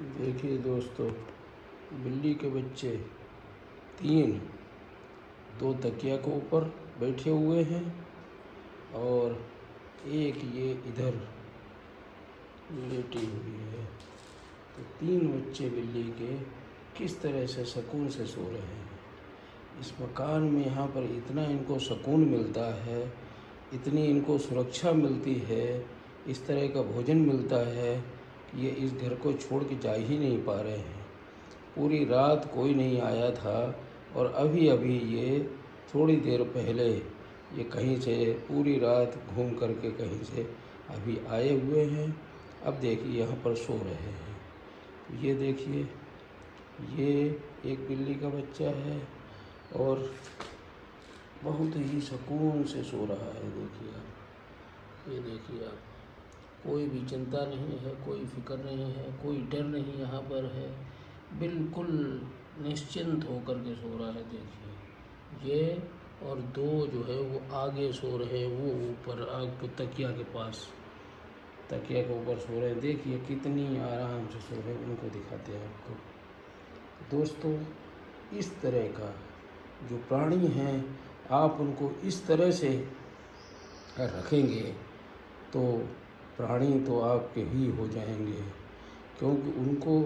देखिए दोस्तों, बिल्ली के बच्चे तीन दो तकिया के ऊपर बैठे हुए हैं और एक ये इधर लेटी हुई है। तो तीन बच्चे बिल्ली के किस तरह से सुकून से सो रहे हैं। इस मकान में यहाँ पर इतना इनको सुकून मिलता है, इतनी इनको सुरक्षा मिलती है, इस तरह का भोजन मिलता है कि ये इस घर को छोड़ के जा ही नहीं पा रहे हैं। पूरी रात कोई नहीं आया था और अभी अभी ये थोड़ी देर पहले ये कहीं से पूरी रात घूम करके कहीं से अभी आए हुए हैं। अब देखिए यहाँ पर सो रहे हैं। ये देखिए, ये एक बिल्ली का बच्चा है और बहुत ही सुकून से सो रहा है। देखिए आप, ये देखिए आप, कोई भी चिंता नहीं है, कोई फिक्र नहीं है, कोई डर नहीं यहाँ पर है, बिल्कुल निश्चिंत होकर के सो रहा है। देखिए ये और दो जो है वो आगे सो रहे हैं, वो ऊपर आग तकिया के पास, तकिया के ऊपर सो रहे हैं। देखिए कितनी आराम से सो रहे हैं, उनको दिखाते हैं आपको। दोस्तों, इस तरह का जो प्राणी हैं, आप उनको इस तरह से रखेंगे तो प्राणी तो आपके ही हो जाएंगे, क्योंकि उनको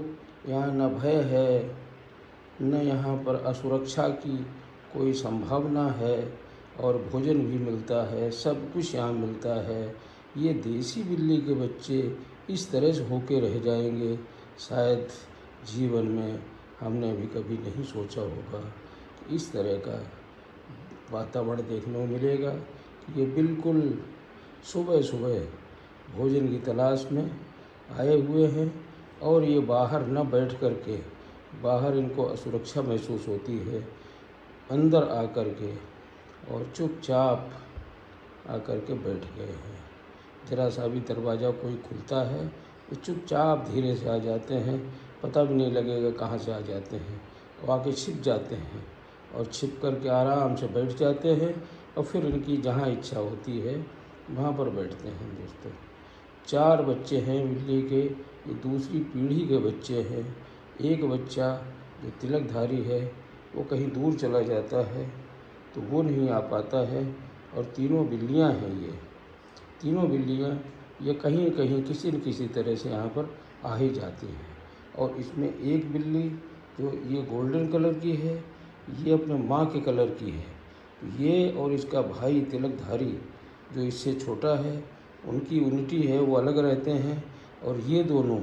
यहाँ न भय है, न यहाँ पर असुरक्षा की कोई संभावना है और भोजन भी मिलता है, सब कुछ यहाँ मिलता है। ये देसी बिल्ली के बच्चे इस तरह से होके रह जाएंगे, शायद जीवन में हमने भी कभी नहीं सोचा होगा कि इस तरह का वातावरण देखने को मिलेगा। ये बिल्कुल सुबह सुबह भोजन की तलाश में आए हुए हैं और ये बाहर न बैठ कर के, बाहर इनको असुरक्षा महसूस होती है, अंदर आकर के और चुपचाप आकर के बैठ गए हैं। जरा सा भी दरवाज़ा कोई खुलता है वो चुपचाप धीरे से आ जाते हैं, पता भी नहीं लगेगा कहाँ से आ जाते हैं, वो आके छिप जाते हैं और छिप कर के आराम से बैठ जाते हैं और फिर इनकी जहाँ इच्छा होती है वहाँ पर बैठते हैं। दोस्तों, 4 बच्चे हैं बिल्ली के, ये दूसरी पीढ़ी के बच्चे हैं। एक बच्चा जो तिलकधारी है वो कहीं दूर चला जाता है तो वो नहीं आ पाता है और तीनों बिल्लियाँ हैं, ये तीनों बिल्लियाँ ये कहीं कहीं किसी न किसी तरह से यहाँ पर आ ही जाती हैं। और इसमें एक बिल्ली जो ये गोल्डन कलर की है, ये अपने माँ के कलर की है। ये और इसका भाई तिलकधारी जो इससे छोटा है, उनकी यूनिटी है, वो अलग रहते हैं। और ये दोनों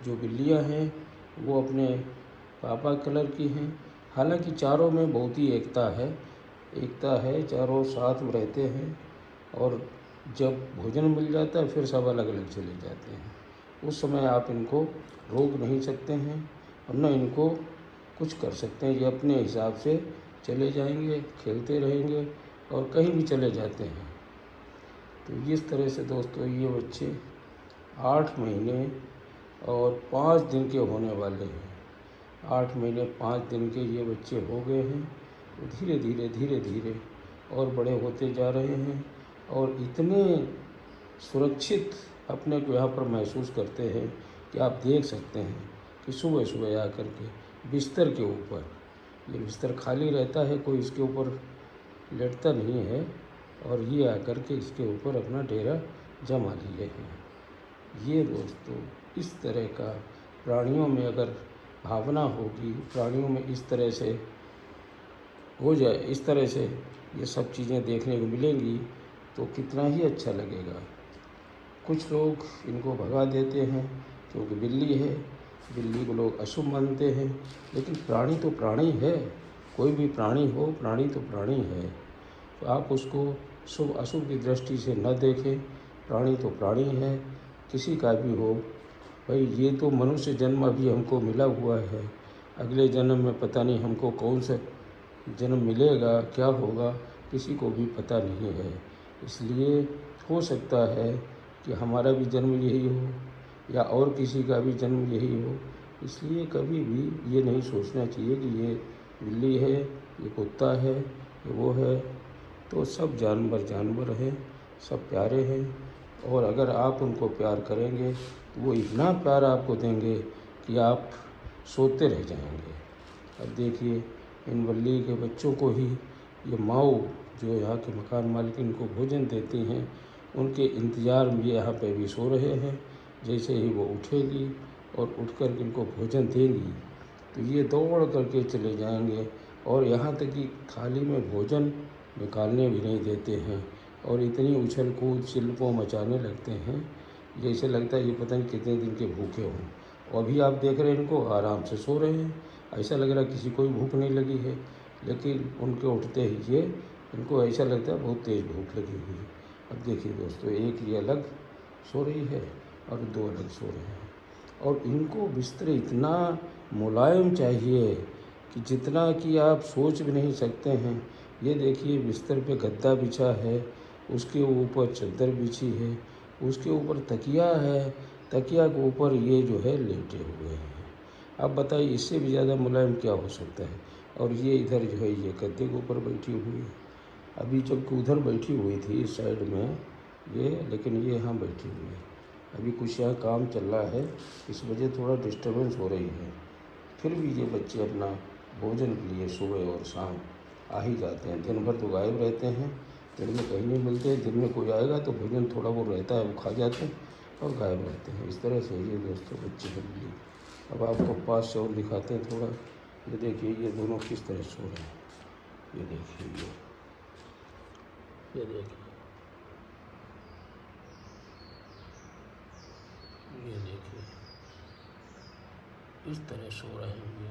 जो बिल्लियाँ हैं वो अपने पापा कलर की हैं। हालांकि चारों में बहुत ही एकता है, चारों साथ में रहते हैं और जब भोजन मिल जाता है फिर सब अलग अलग चले जाते हैं। उस समय आप इनको रोक नहीं सकते हैं और न इनको कुछ कर सकते हैं। ये अपने हिसाब से चले जाएंगे, खेलते रहेंगे और कहीं भी चले जाते हैं। तो इस तरह से दोस्तों ये बच्चे 8 महीने और 5 दिन के होने वाले हैं। 8 महीने 5 दिन के ये बच्चे हो गए हैं। तो धीरे धीरे और बड़े होते जा रहे हैं और इतने सुरक्षित अपने को यहाँ पर महसूस करते हैं कि आप देख सकते हैं कि सुबह सुबह आकर के बिस्तर के ऊपर, ये बिस्तर खाली रहता है, कोई इसके ऊपर लेटता नहीं है और ये आकर के इसके ऊपर अपना डेरा जमा लिए हैं। ये दोस्तों, इस तरह का प्राणियों में अगर भावना होगी, प्राणियों में इस तरह से हो जाए, इस तरह से ये सब चीज़ें देखने को मिलेंगी तो कितना ही अच्छा लगेगा। कुछ लोग इनको भगा देते हैं क्योंकि बिल्ली है, बिल्ली को लोग अशुभ मानते हैं, लेकिन प्राणी तो प्राणी है। कोई भी प्राणी हो, प्राणी तो प्राणी है। तो आप उसको शुभ अशुभ की दृष्टि से न देखें। प्राणी तो प्राणी है, किसी का भी हो। भाई ये तो मनुष्य जन्म अभी हमको मिला हुआ है, अगले जन्म में पता नहीं हमको कौन सा जन्म मिलेगा, क्या होगा, किसी को भी पता नहीं है। इसलिए हो सकता है कि हमारा भी जन्म यही हो या और किसी का भी जन्म यही हो। इसलिए कभी भी ये नहीं सोचना चाहिए कि ये बिल्ली है, ये कुत्ता है, ये वो है। तो सब जानवर जानवर हैं, सब प्यारे हैं और अगर आप उनको प्यार करेंगे तो वो इतना प्यार आपको देंगे कि आप सोते रह जाएंगे। अब देखिए, इन बल्ली के बच्चों को ही ये माऊ जो यहाँ के मकान मालिक इनको भोजन देती हैं, उनके इंतज़ार में ये यहाँ पे भी सो रहे हैं। जैसे ही वो उठेगी और उठकर इनको भोजन देंगी तो ये दौड़ करके चले जाएंगे और यहाँ तक कि थाली में भोजन निकालने भी नहीं देते हैं और इतनी उछल कूद चिल्पों मचाने लगते हैं, जैसे लगता है ये पता नहीं कितने दिन के भूखे हों। और अभी आप देख रहे हैं इनको आराम से सो रहे हैं, ऐसा लग रहा है किसी को भी भूख नहीं लगी है, लेकिन उनके उठते ही ये इनको ऐसा लगता है बहुत तेज़ भूख लगी हुई है। अब देखिए दोस्तों, एक ये अलग सो रही है और दो अलग सो रहे हैं और इनको बिस्तर इतना मुलायम चाहिए कि जितना कि आप सोच भी नहीं सकते हैं। ये देखिए, बिस्तर पे गद्दा बिछा है, उसके ऊपर चादर बिछी है, उसके ऊपर तकिया है, तकिया के ऊपर ये जो है लेटे हुए हैं। अब बताइए इससे भी ज़्यादा मुलायम क्या हो सकता है। और ये इधर जो है ये गद्दे के ऊपर बैठी हुई है। अभी जबकि उधर बैठी हुई थी इस साइड में ये, लेकिन ये यहाँ बैठी हुई है। अभी कुछ यहाँ काम चल रहा है, इस वजह थोड़ा डिस्टर्बेंस हो रही है। फिर भी ये बच्चे अपना भोजन के लिए सुबह और शाम आ ही जाते हैं। दिन भर तो गायब रहते हैं, दिन में कहीं नहीं मिलते। दिन में कोई आएगा तो भोजन थोड़ा वो रहता है, वो खा जाते हैं और गायब रहते हैं। इस तरह से ये दोस्तों बच्चे के लिए। अब आपको पास से और दिखाते हैं थोड़ा। ये देखिए ये दोनों किस तरह सो रहे हैं। ये देखिए ये देखिए ये देखिए इस तरह सो रहे हैं ये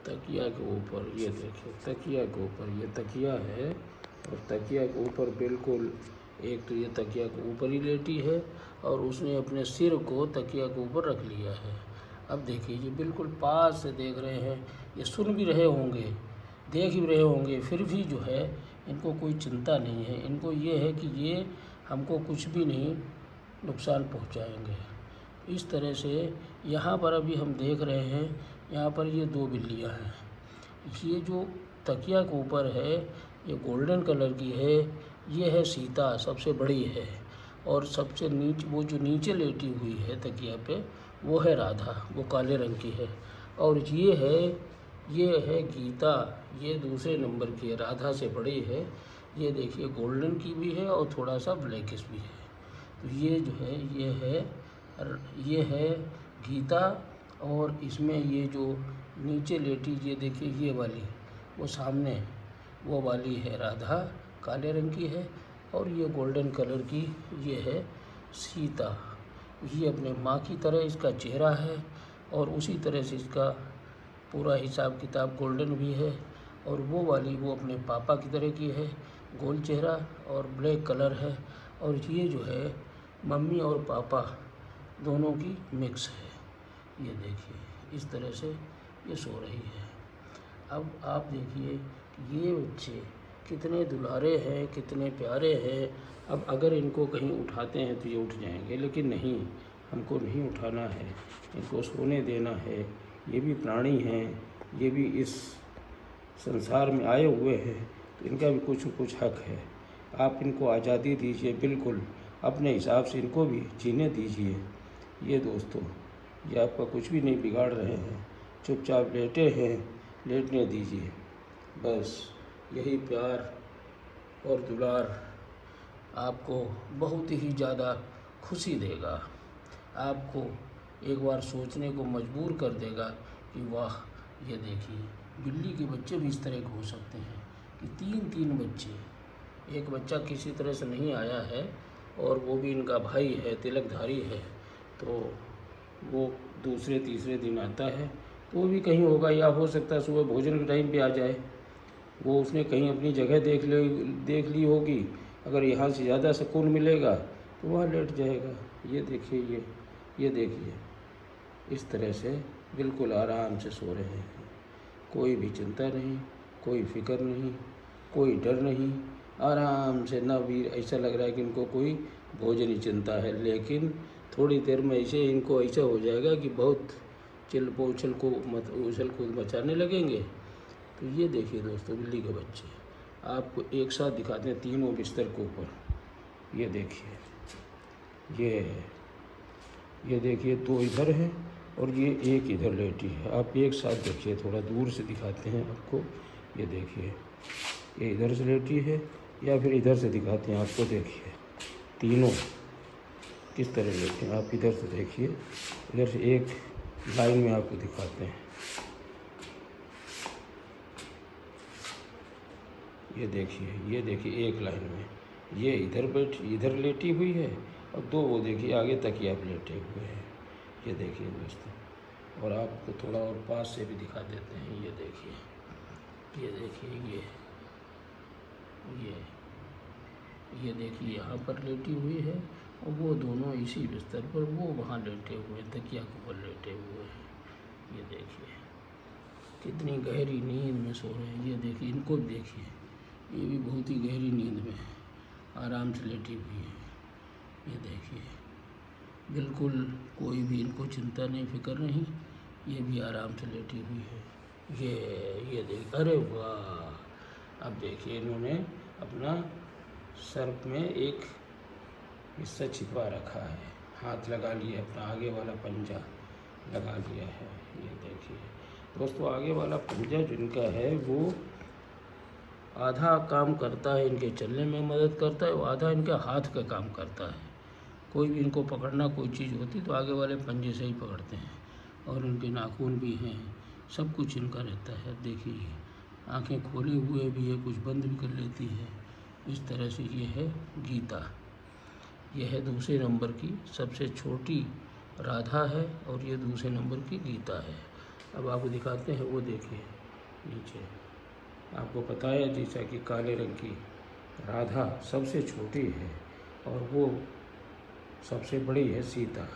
तकिया के ऊपर। ये देखिए तकिया के ऊपर, ये तकिया है और तकिया के ऊपर बिल्कुल एक तो ये तकिया के ऊपर ही लेटी है और उसने अपने सिर को तकिया के ऊपर रख लिया है। अब देखिए ये बिल्कुल पास से देख रहे हैं, ये सुन भी रहे होंगे, देख भी रहे होंगे, फिर भी जो है इनको कोई चिंता नहीं है। इनको ये है कि ये हमको कुछ भी नहीं नुकसान पहुंचाएंगे। इस तरह से यहाँ पर अभी हम देख रहे हैं, यहाँ पर ये दो बिल्लियाँ हैं। ये जो तकिया के ऊपर है ये गोल्डन कलर की है, ये है सीता, सबसे बड़ी है। और सबसे वो जो नीचे लेटी हुई है तकिया पे, वो है राधा, वो काले रंग की है। और ये है गीता, ये दूसरे नंबर की है, राधा से बड़ी है। ये देखिए गोल्डन की भी है और थोड़ा सा ब्लैकिश भी है। तो ये जो है ये है गीता। और इसमें ये जो नीचे लेटी, ये देखिए ये वाली, वो सामने वो वाली है राधा, काले रंग की है। और ये गोल्डन कलर की ये है सीता। ये अपने माँ की तरह इसका चेहरा है और उसी तरह से इसका पूरा हिसाब किताब गोल्डन भी है। और वो वाली वो अपने पापा की तरह की है, गोल चेहरा और ब्लैक कलर है। और ये जो है मम्मी और पापा दोनों की मिक्स है। ये देखिए इस तरह से ये सो रही है। अब आप देखिए ये बच्चे कितने दुलारे हैं, कितने प्यारे हैं। अब अगर इनको कहीं उठाते हैं तो ये उठ जाएंगे, लेकिन नहीं, हमको नहीं उठाना है, इनको सोने देना है। ये भी प्राणी हैं, ये भी इस संसार में आए हुए हैं, तो इनका भी कुछ हक है। आप इनको आज़ादी दीजिए, बिल्कुल अपने हिसाब से इनको भी जीने दीजिए। ये दोस्तों, ये आपका कुछ भी नहीं बिगाड़ रहे हैं, चुपचाप लेटे हैं, लेटने दीजिए। बस यही प्यार और दुलार आपको बहुत ही ज़्यादा खुशी देगा, आपको एक बार सोचने को मजबूर कर देगा कि वाह, ये देखिए बिल्ली के बच्चे भी इस तरह के हो सकते हैं कि तीन बच्चे, एक बच्चा किसी तरह से नहीं आया है और वो भी इनका भाई है, तिलकधारी है, तो वो दूसरे तीसरे दिन आता है। तो वो भी कहीं होगा, या हो सकता है सुबह भोजन के टाइम पे आ जाए। वो उसने कहीं अपनी जगह देख ली होगी, अगर यहाँ से ज़्यादा सुकून मिलेगा तो वहाँ लेट जाएगा। ये देखिए ये देखिए इस तरह से बिल्कुल आराम से सो रहे हैं, कोई भी चिंता नहीं, कोई फिक्र नहीं, कोई डर नहीं, आराम से। ना भी ऐसा लग रहा है कि इनको कोई भोजन की चिंता है, लेकिन थोड़ी देर में ऐसे इनको ऐसा हो जाएगा कि बहुत उछल कूद मचाने लगेंगे। तो ये देखिए दोस्तों बिल्ली के बच्चे, आपको एक साथ दिखाते हैं तीनों बिस्तर के ऊपर। ये देखिए ये है, ये देखिए 2 इधर है और ये 1 इधर लेटी है। आप एक साथ देखिए, थोड़ा दूर से दिखाते हैं आपको। ये देखिए ये इधर से लेटी है या फिर इधर से दिखाते हैं आपको। देखिए तीनों किस तरह लेटे हैं, आप इधर से देखिए, इधर से एक लाइन में आपको दिखाते हैं। ये देखिए एक लाइन में ये इधर लेटी हुई है और 2 वो देखिए आगे तकिया पे लेटे हुए हैं। ये देखिए दोस्तों, और आपको थोड़ा और पास से भी दिखा देते हैं। ये देखिए ये देखिए यहाँ पर लेटी हुई है और वो दोनों इसी बिस्तर पर वो वहाँ लेटे हुए हैं, तकिया के ऊपर लेटे हुए हैं। ये देखिए कितनी गहरी नींद में सो रहे हैं। ये देखिए इनको भी देखिए, ये भी बहुत ही गहरी नींद में है, आराम से लेटी हुई है। ये देखिए बिल्कुल कोई भी इनको चिंता नहीं, फिक्र नहीं, ये भी आराम से लेटी हुई है। ये देखिए, अरे वाह! अब देखिए इन्होंने अपना सर में एक हिस्सा छिपा रखा है, हाथ लगा लिया, अपना आगे वाला पंजा लगा लिया है। ये देखिए दोस्तों, आगे वाला पंजा जिनका है वो आधा काम करता है, इनके चलने में मदद करता है, वो आधा इनके हाथ का काम करता है। कोई भी इनको पकड़ना कोई चीज़ होती तो आगे वाले पंजे से ही पकड़ते हैं, और इनके नाखून भी हैं, सब कुछ इनका रहता है। देखिए आंखें खोले हुए भी है, कुछ बंद भी कर लेती है। इस तरह से ये है गीता। यह है दूसरे नंबर की सबसे छोटी राधा है और ये दूसरे नंबर की गीता है। अब आपको दिखाते हैं, वो देखिए नीचे आपको पता है जैसा कि काले रंग की राधा सबसे छोटी है और वो सबसे बड़ी है सीता।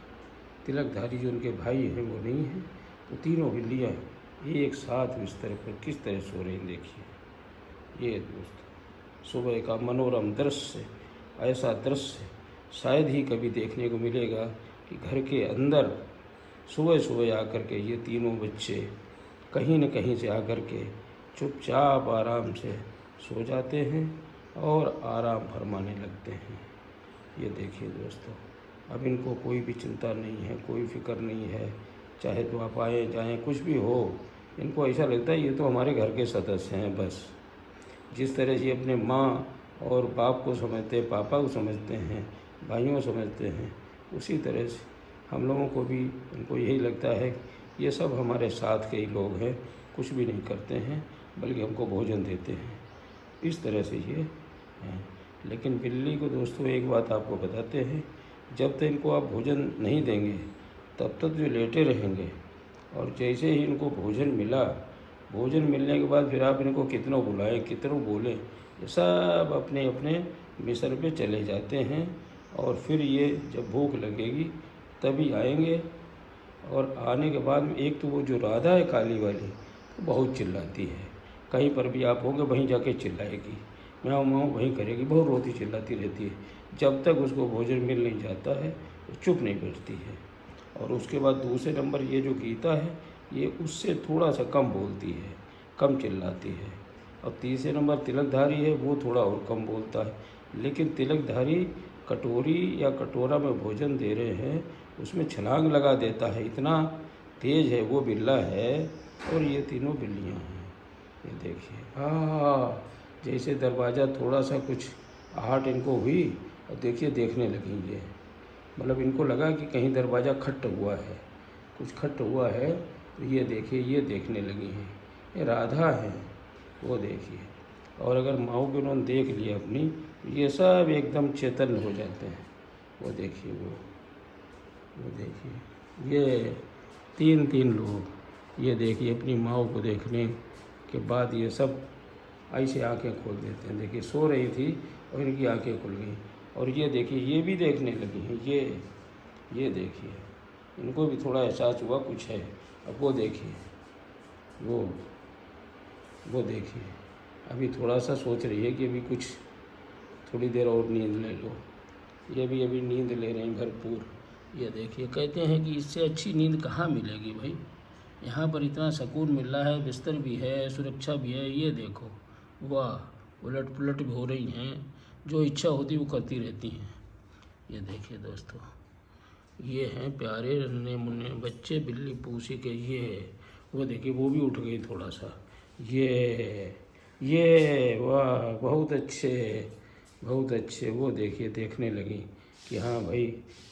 तिलकधारी जो उनके भाई हैं वो नहीं है। तो तीनों बिल्लियाँ एक साथ बिस्तर पर किस तरह सो रही देखिए। ये दोस्तों सुबह का मनोरम दृश्य, ऐसा दृश्य शायद ही कभी देखने को मिलेगा कि घर के अंदर सुबह सुबह आकर के ये तीनों बच्चे कहीं न कहीं से आकर के चुपचाप आराम से सो जाते हैं और आराम फरमाने लगते हैं। ये देखिए दोस्तों, अब इनको कोई भी चिंता नहीं है, कोई फिक्र नहीं है, चाहे तो आप आए जाएँ कुछ भी हो, इनको ऐसा लगता है ये तो हमारे घर के सदस्य हैं बस। जिस तरह से अपने माँ और बाप को समझते हैं, पापा को समझते हैं, भाइयों को समझते हैं, उसी तरह से हम लोगों को भी इनको यही लगता है ये सब हमारे साथ के ही लोग हैं, कुछ भी नहीं करते हैं बल्कि हमको भोजन देते हैं। इस तरह से ये हैं। लेकिन बिल्ली को दोस्तों एक बात आपको बताते हैं, जब तक इनको आप भोजन नहीं देंगे तब तक जो लेटे रहेंगे, और जैसे ही इनको भोजन मिला, भोजन मिलने के बाद फिर आप इनको कितनों बुलाएं, कितनों बोलें, ये सब अपने अपने बिस्तर पे चले जाते हैं। और फिर ये जब भूख लगेगी तभी आएंगे, और आने के बाद में एक तो वो जो राधा है काली वाली तो बहुत चिल्लाती है, कहीं पर भी आप होंगे वहीं जाके चिल्लाएगी, म्याऊं म्याऊं वहीं करेगी, बहुत रोती चिल्लाती रहती है। जब तक उसको भोजन मिल नहीं जाता है वो चुप नहीं बैठती है। और उसके बाद दूसरे नंबर ये जो गीता है ये उससे थोड़ा सा कम बोलती है, कम चिल्लाती है। और तीसरे नंबर तिलकधारी है, वो थोड़ा और कम बोलता है। लेकिन तिलकधारी कटोरी या कटोरा में भोजन दे रहे हैं उसमें छलांग लगा देता है, इतना तेज़ है वो बिल्ला है। और ये तीनों बिल्लियाँ हैं। ये देखिए जैसे दरवाज़ा थोड़ा सा कुछ आहट इनको हुई और देखिए देखने लगी ये, मतलब इनको लगा कि कहीं दरवाज़ा खट्ट हुआ है, कुछ खट्ट हुआ है, तो ये देखिए ये देखने लगी हैं। ये राधा है वो देखिए। और अगर माऊ को उन्होंने देख लिया अपनी, तो ये सब एकदम चेतन हो जाते हैं। वो देखिए वो देखिए ये तीन लोग, ये देखिए अपनी माऊ को देखने के बाद ये सब ऐसे आंखें खोल देते हैं। देखिए सो रही थी और इनकी आंखें खुल गई। और ये देखिए ये भी देखने लगी हैं। ये देखिए इनको भी थोड़ा एहसास हुआ कुछ है। अब वो देखिए वो देखिए अभी थोड़ा सा सोच रही है कि अभी कुछ थोड़ी देर और नींद ले लो। ये भी अभी नींद ले रहे हैं भरपूर। ये देखिए कहते हैं कि इससे अच्छी नींद कहाँ मिलेगी भाई, यहाँ पर इतना सुकून मिल रहा है, बिस्तर भी है, सुरक्षा भी है। ये देखो वाह, उलट पुलट भी हो रही हैं, जो इच्छा होती वो करती रहती हैं। ये देखिए दोस्तों, ये हैं प्यारे नन्हे मुन्ने बच्चे बिल्ली पूसी के। ये वो देखिए वो भी उठ गई थोड़ा सा। ये वाह बहुत अच्छे बहुत अच्छे। वो देखिए देखने लगी कि हाँ भाई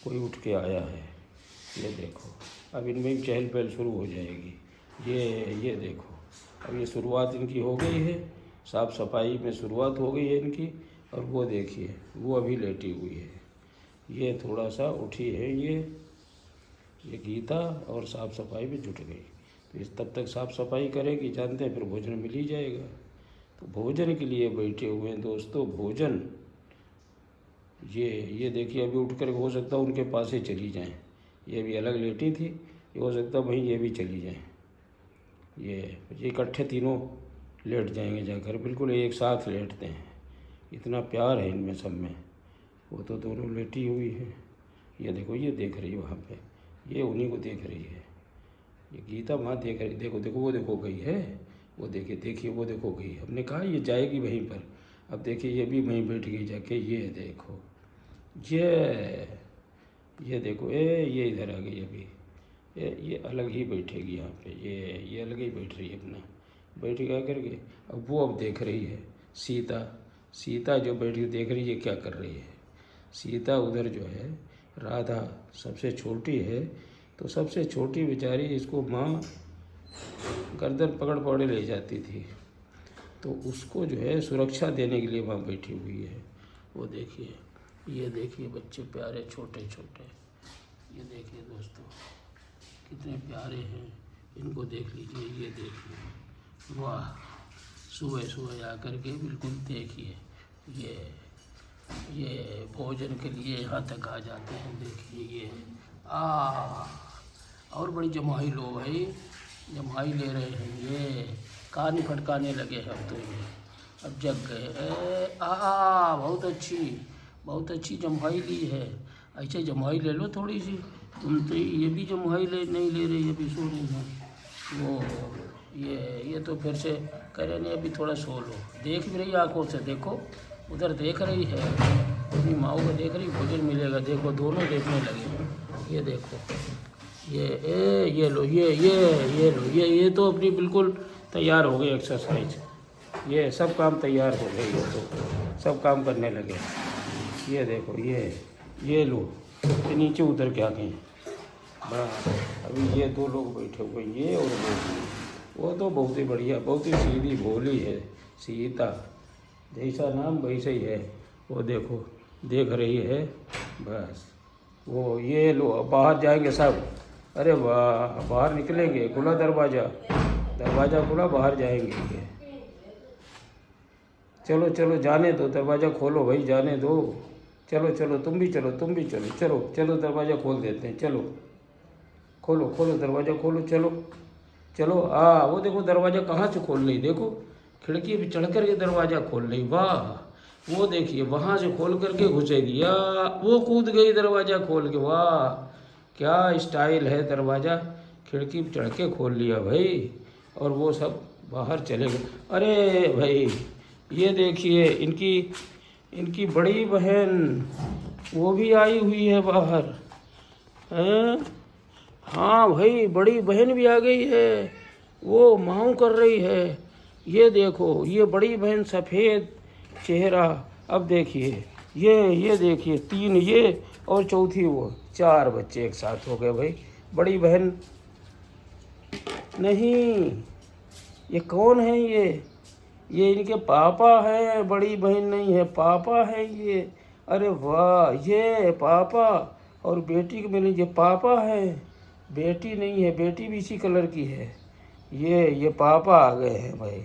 कोई उठ के आया है। ये देखो अब इनमें भी चहल पहल शुरू हो जाएगी। ये देखो अब ये शुरुआत इनकी हो गई है, साफ़ सफाई में शुरुआत हो गई है इनकी। और वो देखिए वो अभी लेटी हुई है, ये थोड़ा सा उठी है ये गीता और साफ़ सफाई में जुट गई। तो इस तब तक साफ़ सफाई करेगी, जानते हैं फिर भोजन मिल ही जाएगा। तो भोजन के लिए बैठे हुए हैं दोस्तों, भोजन। ये देखिए अभी उठ कर हो सकता है उनके पास ही चली जाएं। ये भी अलग लेटी थी, ये हो सकता है वहीं ये भी चली जाएं। ये इकट्ठे तीनों लेट जाएंगे जाकर, बिल्कुल एक साथ लेटते हैं। इतना प्यार है इनमें सब में। वो तो दोनों लेटी हुई है। ये देखो ये देख रही है वहाँ पे, ये उन्हीं को देख रही है। ये गीता वहाँ देख रही, देखो देखो वो देखो गई है। वो देखिए वो देखो गई। हमने कहा ये जाएगी वहीं पर। अब देखिए ये भी वहीं बैठ गई जाके। ये देखो ये देखो ये इधर आ गई अभी। ये अलग ही बैठेगी यहाँ पे। ये अलग ही बैठ रही है अपना, बैठ गया करके। अब वो अब देख रही है सीता जो बैठी देख रही है क्या कर रही है। सीता उधर जो है राधा सबसे छोटी है, तो सबसे छोटी बेचारी इसको माँ गर्दन पकड़ पकड़ ले जाती थी, तो उसको जो है सुरक्षा देने के लिए वहाँ बैठी हुई है। वो देखिए ये देखिए बच्चे प्यारे छोटे छोटे। ये देखिए दोस्तों कितने प्यारे हैं, इनको देख लीजिए। ये देखिए वाह, सुबह सुबह आकर के बिल्कुल देखिए ये भोजन के लिए यहाँ तक आ जाते हैं। देखिए ये और बड़ी जमाई लो भाई, जमाई ले रहे हैं। ये कान फटकाने लगे हैं अब तो ये, अब जग गए। बहुत अच्छी जमाई ली है। ऐसे जमाई ले लो थोड़ी सी। तुम तो ये भी जमाई नहीं ले रही, अभी सो रही हो। वो ये तो फिर से कह रहे नहीं अभी थोड़ा सो लो। देख भी रही आंखों से, देखो उधर देख रही है, अपनी माँ को देख रही, भोजन मिलेगा। देखो दोनों देखने लगे। ये देखो ये लो ये तो अपनी बिल्कुल तैयार हो गई एक्सरसाइज। ये सब काम तैयार हो गई, ये तो सब काम करने लगे। ये देखो ये लो, ये नीचे उतर के आ गई। बस अभी ये दो लोग बैठे हुए, ये और वो तो बहुत ही बढ़िया, बहुत ही सीधी भोली है सीता, जैसा नाम वैसे ही है। वो देखो देख रही है बस। वो ये लो बाहर जाएंगे सब। अरे वाह, बाहर निकलेंगे, खुला दरवाज़ा खुला, बाहर जाएंगे। चलो जाने दो, दरवाज़ा खोलो भाई, जाने दो। चलो तुम भी चलो चलो दरवाज़ा खोल देते हैं। चलो खोलो दरवाज़ा खोलो। चलो वो देखो दरवाज़ा कहाँ से खोल रही, देखो खिड़की पे चढ़ कर के दरवाज़ा खोल रही। वाह, वो देखिए वहाँ से खोल करके घुसेगी, या वो कूद गई दरवाज़ा खोल के। वाह क्या स्टाइल है, दरवाज़ा खिड़की पे चढ़ के खोल लिया भाई। और वो सब बाहर चले गए। अरे भाई ये देखिए इनकी बड़ी बहन वो भी आई हुई है बाहर। हाँ भाई बड़ी बहन भी आ गई है, वो माऊ कर रही है। ये देखो ये बड़ी बहन सफ़ेद चेहरा। अब देखिए ये देखिए 3 ये और चौथी वो, 4 बच्चे एक साथ हो गए भाई। बड़ी बहन नहीं, ये कौन है ये इनके पापा हैं। बड़ी बहन नहीं है, पापा है ये। अरे वाह, ये पापा और बेटी को मिले, ये पापा है, बेटी नहीं है, बेटी भी इसी कलर की है। ये पापा आ गए हैं भाई,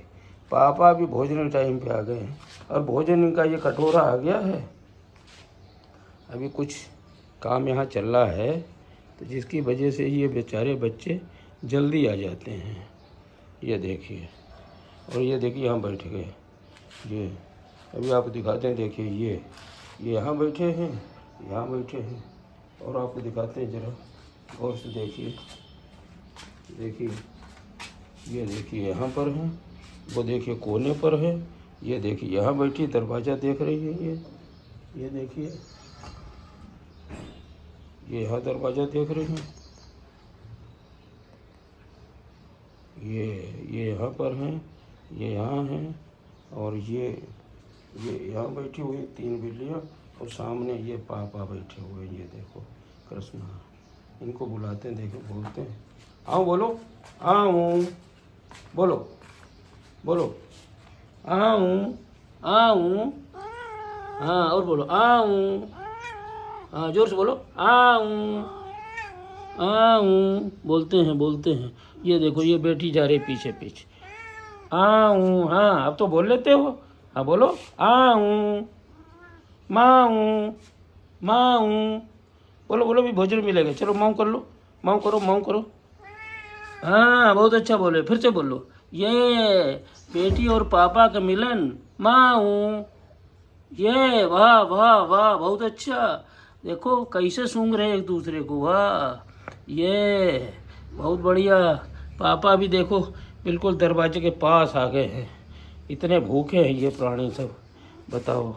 पापा भी भोजन टाइम पे आ गए हैं। और भोजन इनका ये कटोरा आ गया है। अभी कुछ काम यहाँ चल रहा है, तो जिसकी वजह से ये बेचारे बच्चे जल्दी आ जाते हैं। ये देखिए, और ये देखिए यहाँ बैठ गए। ये अभी आपको दिखाते हैं, देखिए ये यहाँ बैठे हैं, यहाँ बैठे हैं। और आपको दिखाते हैं ज़रा गौर से देखिए ये देखिए यहाँ पर हैं, वो देखिए कोने पर है। ये देखिए यहाँ बैठी दरवाज़ा देख रही है। ये देखिए ये यहाँ दरवाज़ा देख रहे हैं, ये यहाँ पर हैं, ये यहाँ हैं, और ये यहाँ बैठी हुई 3 बिल्लियाँ, और सामने ये पापा बैठे हुए हैं। ये देखो कृष्णा, इनको बुलाते हैं, देखो बोलते हैं, आओ बोलो, आऊँ, बोलो बोलो, आऊँ आऊँ, हाँ और बोलो आऊँ, हाँ जोर से बोलो, आऊँ आऊँ, बोलते हैं। ये देखो ये बैठी जा रही पीछे पीछे, आऊँ, हाँ अब तो बोल लेते हो, हाँ बोलो, आऊँ, माऊँ माऊँ, बोलो बोलो, भी भोजन मिलेगा, चलो माऊँ कर लो, माऊँ करो, माऊँ करो, हाँ बहुत अच्छा बोले, फिर से बोलो, ये बेटी और पापा का मिलन, माऊँ, ये वाह वाह वाह बहुत अच्छा, देखो कैसे सूंघ रहे एक दूसरे को, वाह ये बहुत बढ़िया। पापा भी देखो बिल्कुल दरवाजे के पास आ गए हैं, इतने भूखे हैं ये प्राणी सब, बताओ,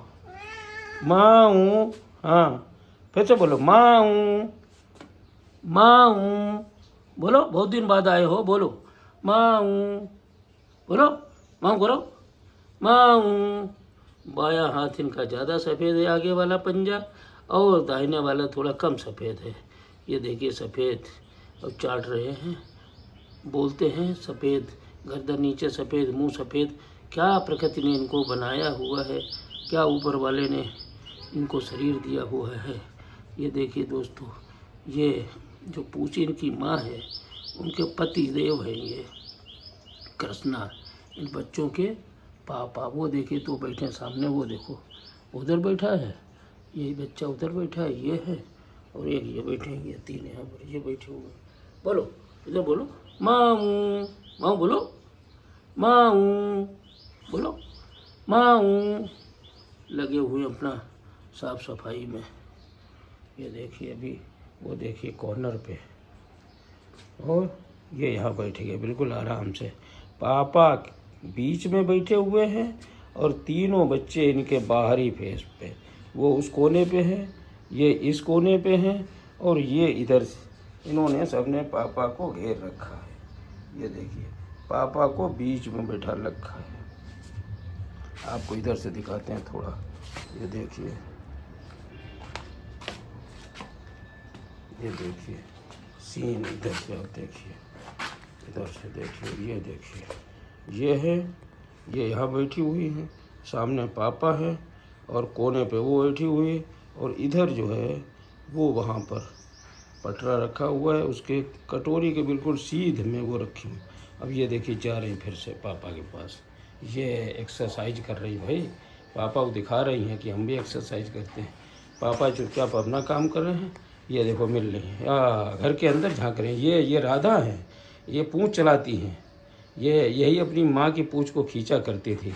माऊँ, हाँ फिर से बोलो, माऊँ माऊँ, बोलो बहुत दिन बाद आए हो, बोलो माऊँ, बोलो माऊँ करो, माऊँ। बायां हाथ इनका ज़्यादा सफ़ेद है, आगे वाला पंजा, और दाहिने वाला थोड़ा कम सफ़ेद है। ये देखिए सफ़ेद, और चाट रहे हैं, बोलते हैं सफ़ेद, गर्दन नीचे सफ़ेद, मुंह सफ़ेद, क्या प्रकृति ने इनको बनाया हुआ है, क्या ऊपर वाले ने इनको शरीर दिया हुआ है। ये देखिए दोस्तों, ये जो पूछी इनकी माँ है, उनके पति देव हैं ये कृष्णा, इन बच्चों के पापा। वो देखिए तो बैठे सामने, वो देखो उधर बैठा है, ये बच्चा उधर बैठा है, ये है, और एक ये बैठे हैं, ये 3 यहाँ पर ये बैठे हुए। बोलो इधर बोलो, माऊँ माऊँ, बोलो माऊँ, बोलो माऊँ, लगे हुए अपना साफ सफाई में। ये देखिए अभी वो देखिए कॉर्नर पे, और ये यहाँ बैठ गए बिल्कुल आराम से, पापा बीच में बैठे हुए हैं, और तीनों बच्चे इनके बाहरी फेस पे, वो उस कोने पे हैं, ये इस कोने पे हैं, और ये इधर से, इन्होंने सबने पापा को घेर रखा है। ये देखिए पापा को बीच में बैठा रखा है। आपको इधर से दिखाते हैं थोड़ा, ये देखिए, ये देखिए सीन इधर से आप देखिए, इधर से देखिए, ये देखिए, ये है, ये यहाँ बैठी हुई हैं, सामने पापा है, और कोने पे वो बैठी हुई है, और इधर जो है वो वहाँ पर पटरा रखा हुआ है, उसके कटोरी के बिल्कुल सीध में वो रखी हुई। अब ये देखिए जा रही फिर से पापा के पास, ये एक्सरसाइज कर रही भाई, पापा को दिखा रही हैं कि हम भी एक्सरसाइज करते हैं। पापा चुपचाप अपना काम कर रहे हैं, ये देखो मिल रही हैं, घर के अंदर झांक रहे हैं। ये राधा हैं, ये पूँछ चलाती हैं, ये यही अपनी माँ की पूँछ को खींचा करती थी,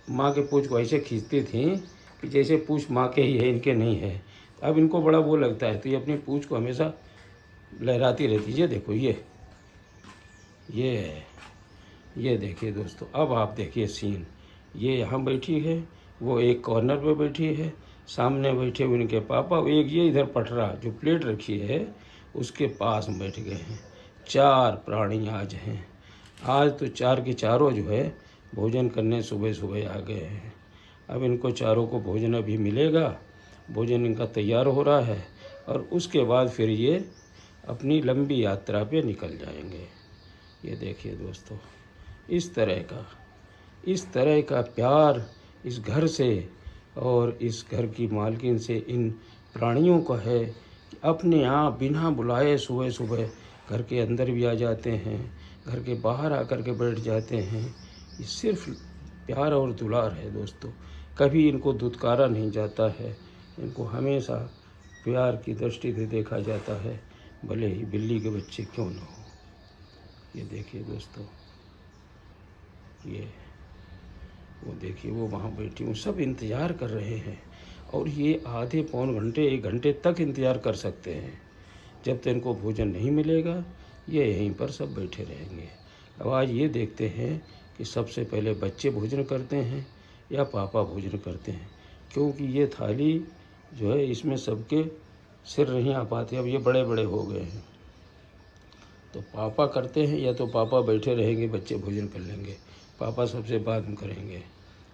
माँ के पूँछ को ऐसे खींचती थी कि जैसे पूँछ माँ के ही है, इनके नहीं है। अब इनको बड़ा वो लगता है, तो ये अपनी पूँछ को हमेशा लहराती रहती है। ये देखो ये देखिए दोस्तों, अब आप देखिए सीन, ये यहाँ बैठी है, वो एक कॉर्नर पे बैठी है, सामने बैठे हुए इनके पापा, एक ये इधर पटरा जो प्लेट रखी है उसके पास बैठ गए हैं। 4 प्राणी आज हैं, आज तो 4 के चारों जो है भोजन करने सुबह सुबह आ गए हैं। अब इनको चारों को भोजन अभी मिलेगा, भोजन इनका तैयार हो रहा है, और उसके बाद फिर ये अपनी लंबी यात्रा पे निकल जाएंगे। ये देखिए दोस्तों, इस तरह का प्यार इस घर से और इस घर की मालकिन से इन प्राणियों का है कि अपने आप बिना बुलाए सुबह सुबह घर के अंदर भी आ जाते हैं, घर के बाहर आकर के बैठ जाते हैं। ये सिर्फ प्यार और दुलार है दोस्तों, कभी इनको दुत्कारा नहीं जाता है, इनको हमेशा प्यार की दृष्टि से देखा जाता है, भले ही बिल्ली के बच्चे क्यों न हो। ये देखिए दोस्तों, ये वो देखिए वो वहाँ बैठी हूँ, सब इंतज़ार कर रहे हैं, और ये आधे पौन घंटे 1 घंटे तक इंतज़ार कर सकते हैं। जब तक इनको भोजन नहीं मिलेगा ये यहीं पर सब बैठे रहेंगे। अब आज ये देखते हैं कि सबसे पहले बच्चे भोजन करते हैं या पापा भोजन करते हैं, क्योंकि ये थाली जो है इसमें सबके सिर नहीं आ पाते, अब ये बड़े बड़े हो गए हैं। तो पापा करते हैं या तो पापा बैठे रहेंगे, बच्चे भोजन कर लेंगे, पापा सबसे बाद में करेंगे।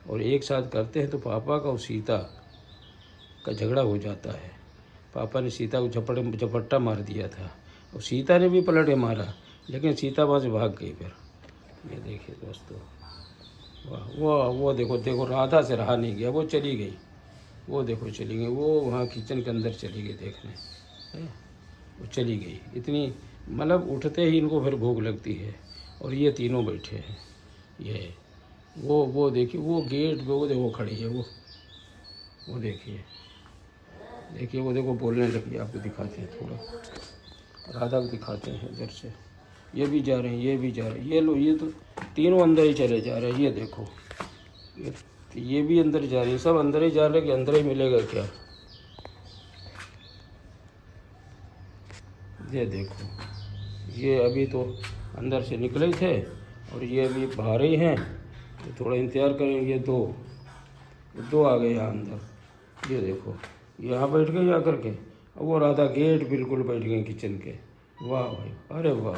और एक साथ करते हैं तो पापा का और सीता का झगड़ा हो जाता है। पापा ने सीता को झपट्टा मार दिया था और सीता ने भी पलट के मारा, लेकिन सीता वहाँ से भाग गई। फिर ये देखिए दोस्तों, वाह वाह, वो देखो देखो, राधा से रहा नहीं गया, वो चली गई, वो देखो चली गई, वो वहाँ किचन के अंदर चली गई देखने, है वो चली गई। इतनी मतलब उठते ही इनको फिर भूख लगती है। और ये तीनों बैठे हैं, ये वो देखिए, वो गेट पे वो देखो खड़ी है, वो देखिए देखिए, वो देखो बोलने लगी। आपको दिखाते हैं थोड़ा, राधा को दिखाते हैं इधर से। ये भी जा रहे हैं, ये भी जा रहे हैं, ये लो, ये तो तीनों अंदर ही चले जा रहे हैं। ये देखो, ये भी अंदर जा रही है, सब अंदर ही जा रहे हैं कि अंदर ही मिलेगा क्या। ये देखो, ये अभी तो अंदर से निकले थे और ये अभी बाहर ही हैं, तो थोड़ा इंतज़ार करेंगे। ये दो आ गए यहाँ अंदर। ये देखो, यहाँ बैठ गए जा करके, वो राधा गेट बिल्कुल बैठ गए किचन के। वाह भाई, अरे वाह,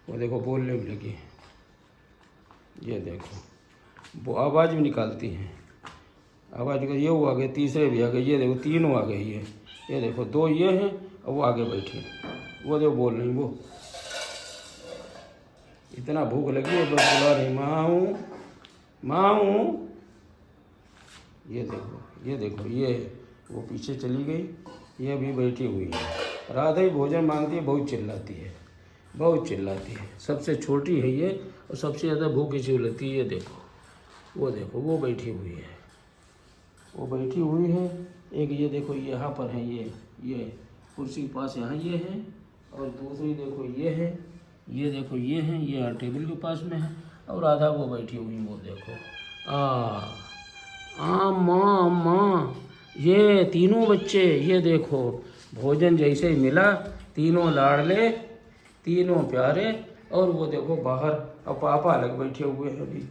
वो देखो बोलने भी लगी। ये देखो, वो आवाज़ भी निकालती हैं, आवाज़ निकल, ये वो आ गए, तीसरे भी आ गए। ये देखो तीनों आ गए। ये देखो, दो ये हैं और वो आगे बैठे, वो देखो बोल रही, वो इतना भूख लगी है, बस बुला रही, माँ हूँ। ये देखो, ये वो पीछे चली गई, ये अभी बैठी हुई है। राधा ही भोजन मांगती है, बहुत चिल्लाती है, सबसे छोटी है ये और सबसे ज़्यादा भूख इसी को लगती है। ये देखो, वो बैठी हुई है, एक ये देखो यहाँ पर है, ये कुर्सी के पास यहाँ ये है, और दूसरी देखो ये है, ये देखो ये है, ये यहाँ टेबल के पास में है, और राधा वो बैठी हुई, वो देखो। माँ, ये तीनों बच्चे, ये देखो भोजन जैसे ही मिला, तीनों लाडले, तीनों प्यारे, और वो देखो बाहर, अब पापा अलग बैठे हुए हैं अभी।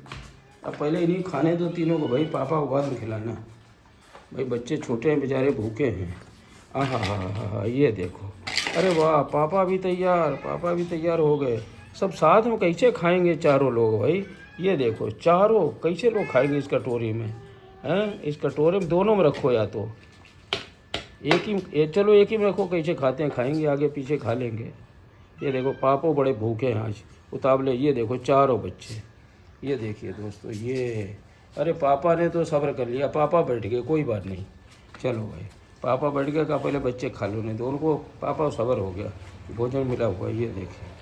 अब पहले इन्हीं खाने दो तीनों को भाई, पापा को बाद में खिलाना भाई, बच्चे छोटे हैं बेचारे, भूखे हैं। हाँ, ये देखो, अरे वाह, पापा भी तैयार हो गए। सब साथ में कैसे खाएंगे चारों लोग भाई। ये देखो, चारों कैसे लोग खाएंगे इस कटोरी में, हैं? इस कटोरे में दोनों में रखो, या तो चलो एक ही में रखो, कैसे खाते हैं, खाएंगे आगे पीछे खा लेंगे। ये देखो, पापा बड़े भूखे हैं आज, उतावले। ये देखो चारों बच्चे, ये देखिए दोस्तों, ये अरे पापा ने तो सब्र कर लिया, पापा बैठ गए, कोई बात नहीं, चलो भाई, पापा बैठ गए, का पहले बच्चे खा लो, नहीं तो उनको पापा सब्र हो गया, भोजन मिला हुआ। ये देखिए,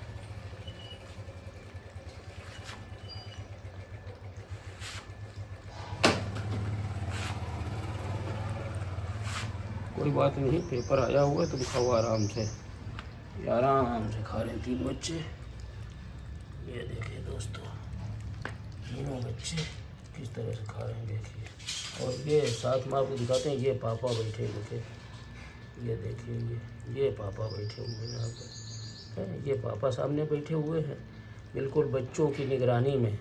कोई बात नहीं, पेपर आया हुआ है, तुम खाओ आराम से, आराम से खा रहे हैं तीन बच्चे। ये देखिए दोस्तों, तीनों बच्चे किस तरह से खा रहे हैं देखिए। और ये साथ में आपको दिखाते हैं, ये पापा बैठे हुए, ये देखिए, ये पापा बैठे हुए हैं यहाँ पर, ये पापा सामने बैठे हुए हैं, बिल्कुल बच्चों की निगरानी में,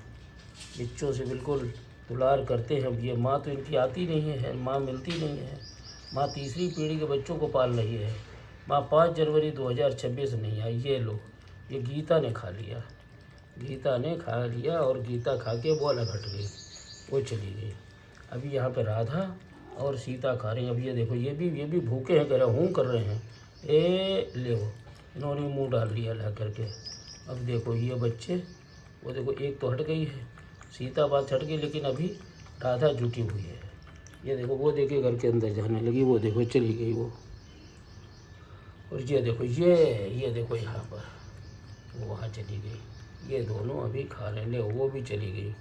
बच्चों से बिल्कुल दुलार करते हैं। ये माँ तो इनकी आती नहीं है, माँ मिलती नहीं है, माँ तीसरी पीढ़ी के बच्चों को पाल रही है। माँ 5 जनवरी 2026 नहीं आई। ये लो, ये गीता ने खा लिया, और गीता खा के वो अलग हट गई, वो चली गई। अभी यहाँ पे राधा और सीता खा रही हैं। अब ये देखो, ये भी भूखे हैं, कर रहे हैं, ले वो इन्होंने मुंह डाल लिया ला करके। अब देखो ये बच्चे, वो देखो एक तो हट गई है, सीता बात हट गई, लेकिन अभी राधा जुटी हुई है। ये देखो, वो देखिए घर के अंदर जाने लगी, वो देखो चली गई वो। और ये देखो, ये देखो यहाँ पर, वो वहाँ चली गई। ये दोनों अभी खा रहे हैं, वो भी चली गई।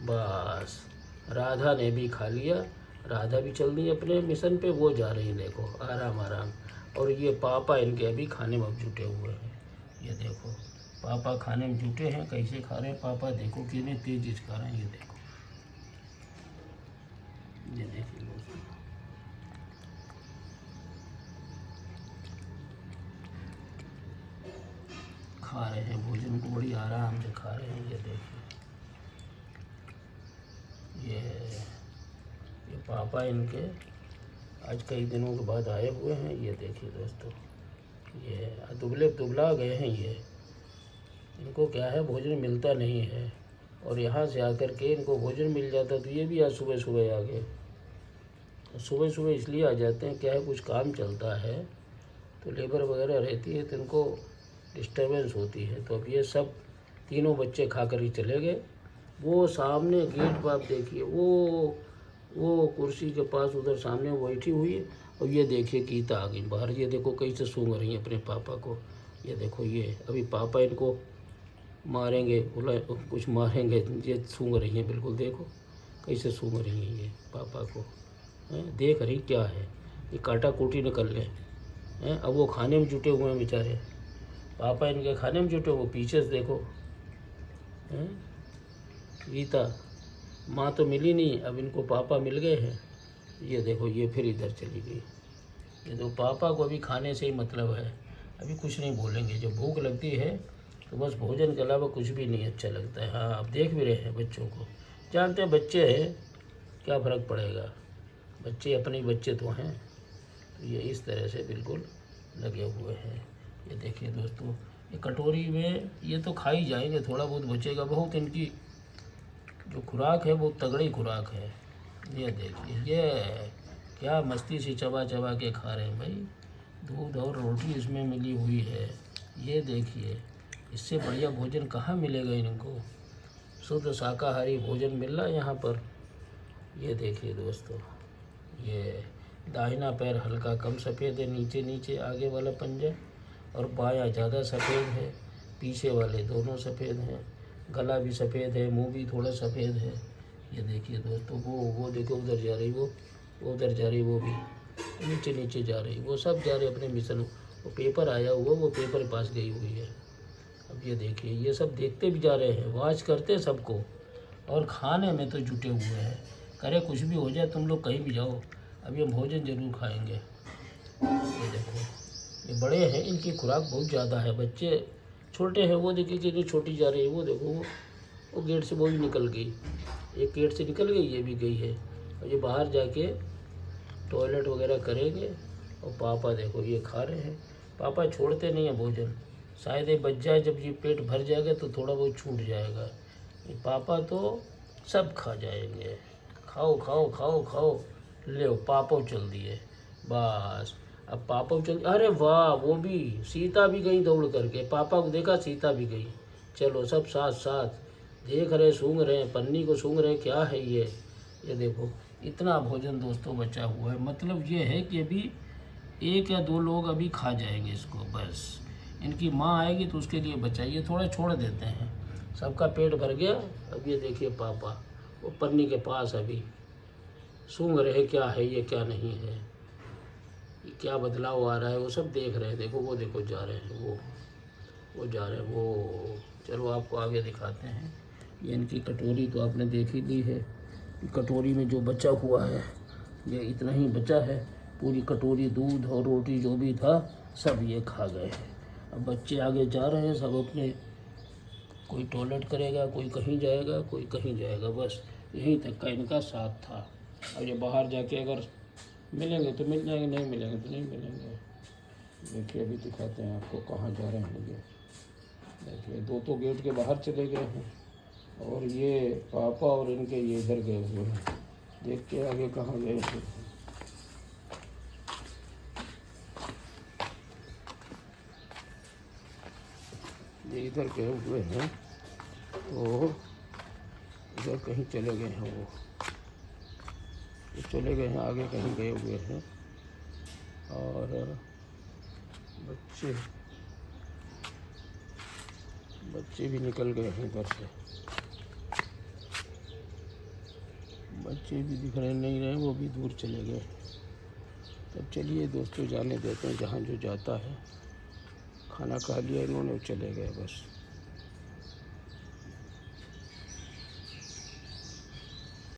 बस राधा ने भी खा लिया, राधा भी चल दी अपने मिशन पे, वो जा रही है देखो आराम। और ये पापा इनके अभी खाने में जुटे हुए हैं। ये देखो, पापा खाने में जुटे हैं, कैसे खा रहे हैं पापा, देखो कितने तेज खा रहे हैं। ये देखो, ये देखिए दोस्तों, खा रहे हैं भोजन को, बड़ी आराम से खा रहे हैं। ये देखिए, ये पापा इनके आज कई दिनों के बाद आए हुए हैं। ये देखिए दोस्तों, ये दुबले दुबला गए हैं। ये इनको क्या है, भोजन मिलता नहीं है, और यहाँ से आकर के इनको भोजन मिल जाता तो ये भी आज सुबह सुबह आ गए। सुबह सुबह इसलिए आ जाते हैं, क्या है, कुछ काम चलता है तो लेबर वगैरह रहती है तो इनको डिस्टर्बेंस होती है। तो अब ये सब तीनों बच्चे खा कर ही चले गए। वो सामने गेट पर आप देखिए, वो कुर्सी के पास उधर सामने बैठी हुई है, और ये देखिए गीता आ गई बाहर। ये देखो कैसे सूंघ रही है अपने पापा को। ये देखो, ये अभी पापा इनको मारेंगे, कुछ मारेंगे, ये सूंघ रही हैं बिल्कुल। देखो कैसे सूंघ रही हैं ये पापा को, हैं, देख रही क्या है, ये काटा कोटी निकल ले हैं। अब वो खाने में जुटे हुए हैं बेचारे, पापा इनके खाने में जुटे हुए। पीछे से देखो हैं, गीता माँ तो मिली नहीं, अब इनको पापा मिल गए हैं। ये देखो, ये फिर इधर चली गई। ये तो पापा को अभी खाने से ही मतलब है, अभी कुछ नहीं बोलेंगे। जब भूख लगती है तो बस भोजन के अलावा कुछ भी नहीं अच्छा लगता है। हाँ, आप देख भी रहे हैं बच्चों को, जानते हैं बच्चे हैं, क्या फ़र्क पड़ेगा, बच्चे अपने बच्चे तो हैं। तो ये इस तरह से बिल्कुल लगे हुए हैं। ये देखिए दोस्तों, ये कटोरी में ये तो खा ही जाएंगे, थोड़ा बहुत बचेगा। बहुत इनकी जो खुराक है वो तगड़ी खुराक है। ये देखिए, ये क्या मस्ती से चबा चबा के खा रहे हैं भाई। दूध और रोटी इसमें मिली हुई है। ये देखिए, इससे बढ़िया भोजन कहाँ मिलेगा इनको। शुद्ध शाकाहारी भोजन मिल रहा है यहाँ पर। ये देखिए दोस्तों, ये दाहिना पैर हल्का कम सफ़ेद है, नीचे नीचे आगे वाला पंजा, और बायां ज़्यादा सफ़ेद है, पीछे वाले दोनों सफ़ेद हैं। गला भी सफ़ेद है, मुंह भी थोड़ा सफ़ेद है। ये देखिए दोस्तों, वो देखो उधर जा रही, वो उधर जा रही, वो भी नीचे नीचे जा रही, वो सब जा रहे अपने मिशन। वो पेपर आया हुआ, वो पेपर पास गई हुई है। अब ये देखिए, ये सब देखते भी जा रहे हैं, वॉच करते सबको, और खाने में तो जुटे हुए हैं। करे कुछ भी हो जाए, तुम लोग कहीं भी जाओ, अभी हम भोजन जरूर खाएंगे। ये देखो, ये बड़े हैं, इनकी खुराक बहुत ज़्यादा है। बच्चे छोटे हैं, वो देखिए कितनी छोटी जा रही है। वो देखो, वो गेट से वो भी निकल गई, एक गेट से निकल गई, ये भी गई है। और ये बाहर जाके टॉयलेट वगैरह करेंगे। और पापा देखो, ये खा रहे हैं। पापा छोड़ते नहीं हैं भोजन, शायद ये बच जाए, जब ये पेट भर जाएगा तो थोड़ा बहुत छूट जाएगा। ये पापा तो सब खा जाएंगे। खाओ खाओ खाओ खाओ, ले पापा चल दिए बस। अब पापा चल, अरे वाह, वो भी सीता भी गई दौड़ करके, पापा को देखा, सीता भी गई। चलो सब साथ साथ देख रहे, सूंघ रहे, पन्नी को सूंघ रहे, क्या है ये देखो, इतना भोजन दोस्तों बचा हुआ है। मतलब ये है कि अभी 1 या 2 लोग अभी खा जाएंगे इसको, बस इनकी माँ आएगी तो उसके लिए बचाइए, थोड़ा छोड़ देते हैं। सबका पेट भर गया। अब ये देखिए पापा वो पन्नी के पास अभी सूंघ रहे, क्या है ये, क्या नहीं है, क्या बदलाव आ रहा है, वो सब देख रहे हैं। देखो, वो देखो जा रहे हैं, वो जा रहे हैं, वो। चलो आपको आगे दिखाते हैं। ये इनकी कटोरी तो आपने देख ही ली है। कटोरी में जो बचा हुआ है, ये इतना ही बचा है। पूरी कटोरी दूध और रोटी जो भी था सब ये खा गए हैं। अब बच्चे आगे जा रहे हैं, सब अपने, कोई टॉयलेट करेगा, कोई कहीं जाएगा, कोई कहीं जाएगा, बस यहीं तक का इनका साथ था। अब ये बाहर जाके अगर मिलेंगे तो मिल जाएंगे, नहीं मिलेंगे तो नहीं मिलेंगे। देखिए, अभी दिखाते हैं आपको कहाँ जा रहे हैं ये। देखिए, 2 तो गेट के बाहर चले गए हैं, और ये पापा और इनके ये इधर गए हुए हैं। देखते आगे कहाँ गए थे। ये इधर गए हुए हैं, तो इधर कहीं चले गए हैं। वो चले गए हैं, आगे कहीं गए हुए हैं। और बच्चे भी निकल गए हैं इधर से। बच्चे भी दिख रहे नहीं रहे, वो भी दूर चले गए। तब चलिए दोस्तों, जाने देते हैं जहाँ जो जाता है। खाना खा लिया इन्होंने, चले गए बस।